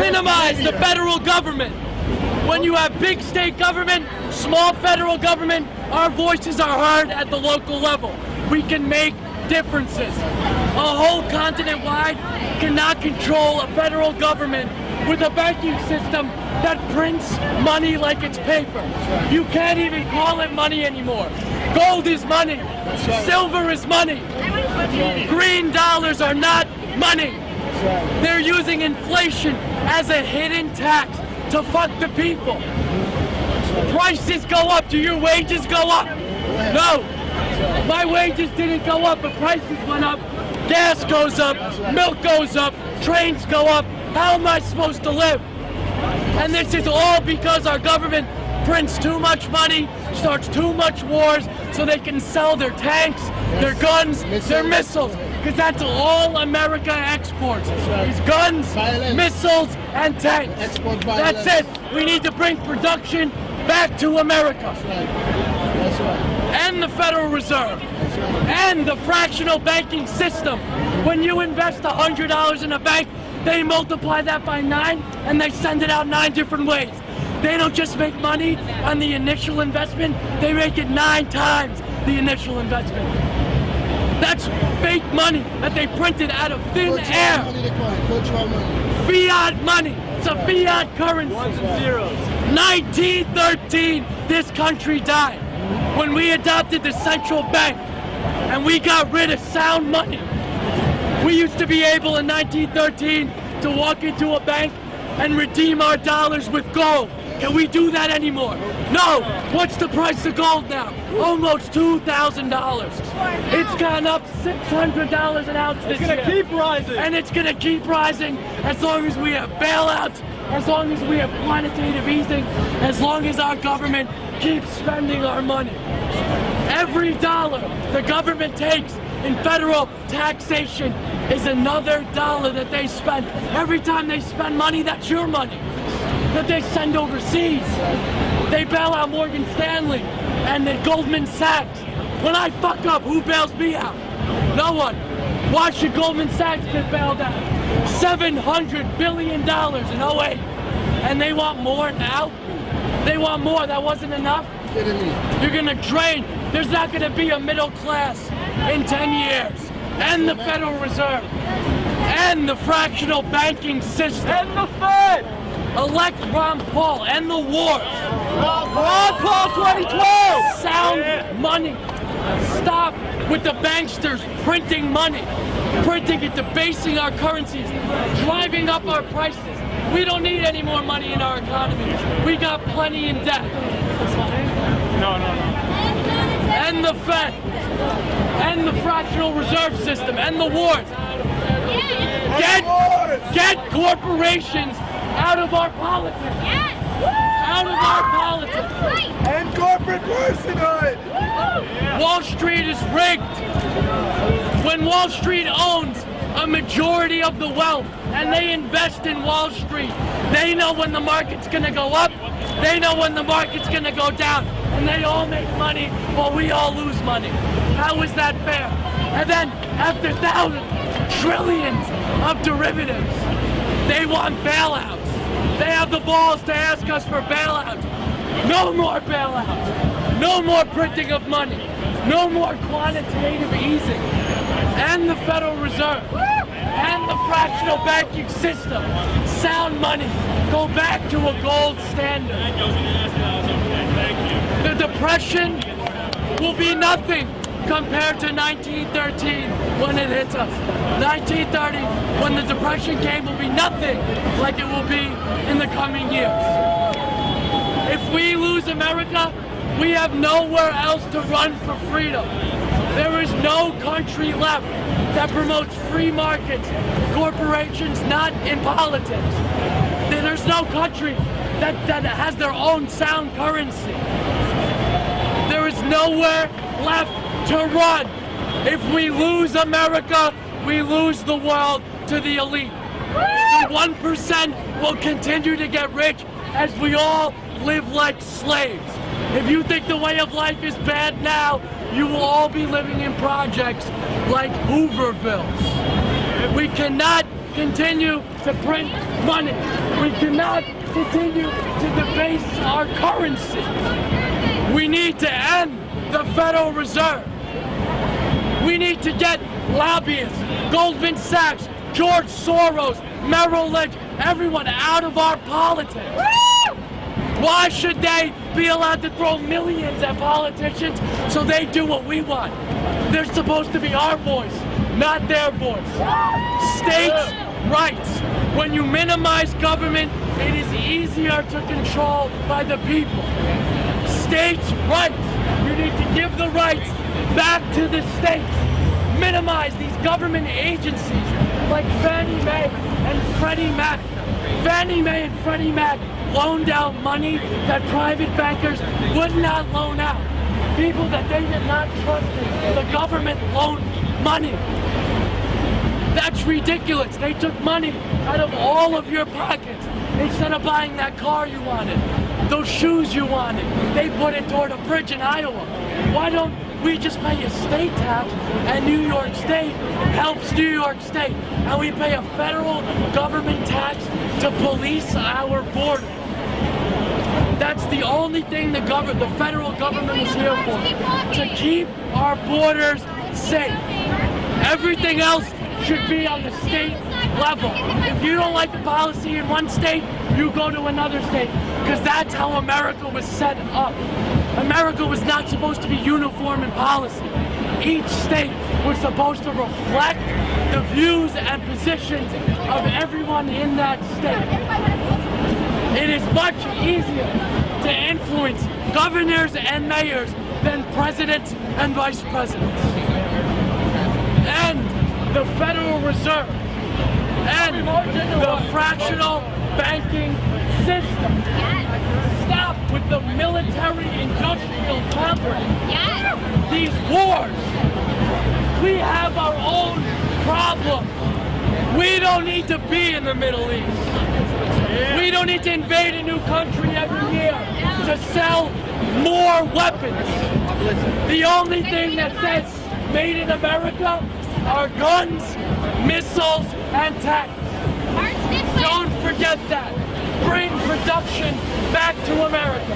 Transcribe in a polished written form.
minimize the federal government. When you have big state government, small federal government, our voices are heard at the local level. We can make differences. A whole continent wide cannot control a federal government with a banking system that prints money like it's paper. You can't even call it money anymore. Gold is money. Silver is money. Green dollars are not money. They're using inflation as a hidden tax to fuck the people. Prices go up. Do your wages go up? No. My wages didn't go up, but prices went up. Gas goes up. Milk goes up. Trains go up. How am I supposed to live? And this is all because our government prints too much money, starts too much wars, so they can sell their tanks, their guns, their missiles. Because that's all America exports. Is guns, missiles, and tanks. That's it. We need to bring production back to America. And the Federal Reserve. And the fractional banking system. When you invest $100 in a bank, they multiply that by 9 and they send it out 9 different ways. They don't just make money on the initial investment, they make it 9 times the initial investment. That's fake money that they printed out of thin air. Fiat money. It's a fiat currency. 1913, this country died. When we adopted the central bank and we got rid of sound money. We used to be able in 1913 to walk into a bank and redeem our dollars with gold. Can we do that anymore? No! What's the price of gold now? Almost $2,000. It's gone up $600 an ounce this year. It's gonna keep rising. And it's gonna keep rising as long as we have bailouts, as long as we have quantitative easing, as long as our government keeps spending our money. Every dollar the government takes in federal taxation is another dollar that they spend. Every time they spend money, that's your money that they send overseas. They bail out Morgan Stanley and then Goldman Sachs. When I fuck up, who bails me out? No one. Why should Goldman Sachs get bailed out? $700 billion in 08. And they want more now? They want more. That wasn't enough? You're gonna drain. There's not gonna be a middle class in 10 years. And the Federal Reserve. And the fractional banking system. And the Fed. Elect Ron Paul. And the wars. Ron Paul 2012. Sound money. Stop with the banksters printing money. Printing it, debasing our currencies. Driving up our prices. We don't need any more money in our economy. We got plenty in debt. No. And the Fed. And the fractional reserve system. And the wars. Get corporations out of our politics. Out of our politics. And corporate personhood. Wall Street is rigged. When Wall Street owns a majority of the wealth and they invest in Wall Street, they know when the market's gonna go up, they know when the market's gonna go down, and they all make money while we all lose money. How is that fair? And then after thousands, trillions of derivatives, they want bailouts. They have the balls to ask us for bailouts. No more bailouts. No more printing of money. No more quantitative easing. And the Federal Reserve. And the fractional banking system. Sound money. Go back to a gold standard. The Depression will be nothing compared to 1913 when it hits us. 1930, when the Depression came, will be nothing like it will be in the coming years. If we lose America, we have nowhere else to run for freedom. There is no country left that promotes free markets, corporations, not in politics. There's no country that has their own sound currency. There is nowhere left to run. If we lose America, we lose the world to the elite. The 1% will continue to get rich as we all live like slaves. If you think the way of life is bad now, you will all be living in projects like Hoovervilles. We cannot continue to print money. We cannot continue to debase our currency. We need to end the Federal Reserve. We need to get lobbyists, Goldman Sachs, George Soros, Merrill Lynch, everyone out of our politics. Why should they be allowed to throw millions at politicians so they do what we want? They're supposed to be our voice, not their voice. States' rights. When you minimize government, it is easier to control by the people. States' rights. You need to give the rights back to the states. Minimize these government agencies like Fannie Mae and Freddie Mac. Fannie Mae and Freddie Mac loaned out money that private bankers would not loan out. People that they did not trust in. The government loaned money. That's ridiculous. They took money out of all of your pockets. Instead of buying that car you wanted, those shoes you wanted, they put it toward a bridge in Iowa. Why don't we just pay a state tax and New York State helps New York State, and we pay a federal government tax to police our border? That's the only thing the federal government is here for, to keep our borders safe. Everything else should be on the state level. If you don't like the policy in one state, you go to another state, because that's how America was set up. America was not supposed to be uniform in policy. Each state was supposed to reflect the views and positions of everyone in that state. It is much easier to influence governors and mayors than presidents and vice presidents. And the Federal Reserve and the fractional banking system. Stop with the military-industrial complex. These wars. We have our own problem. We don't need to be in the Middle East. We don't need to invade a new country every year to sell more weapons. The only thing that says made in America are guns, missiles, and tanks. Don't forget that. Bring production back to America.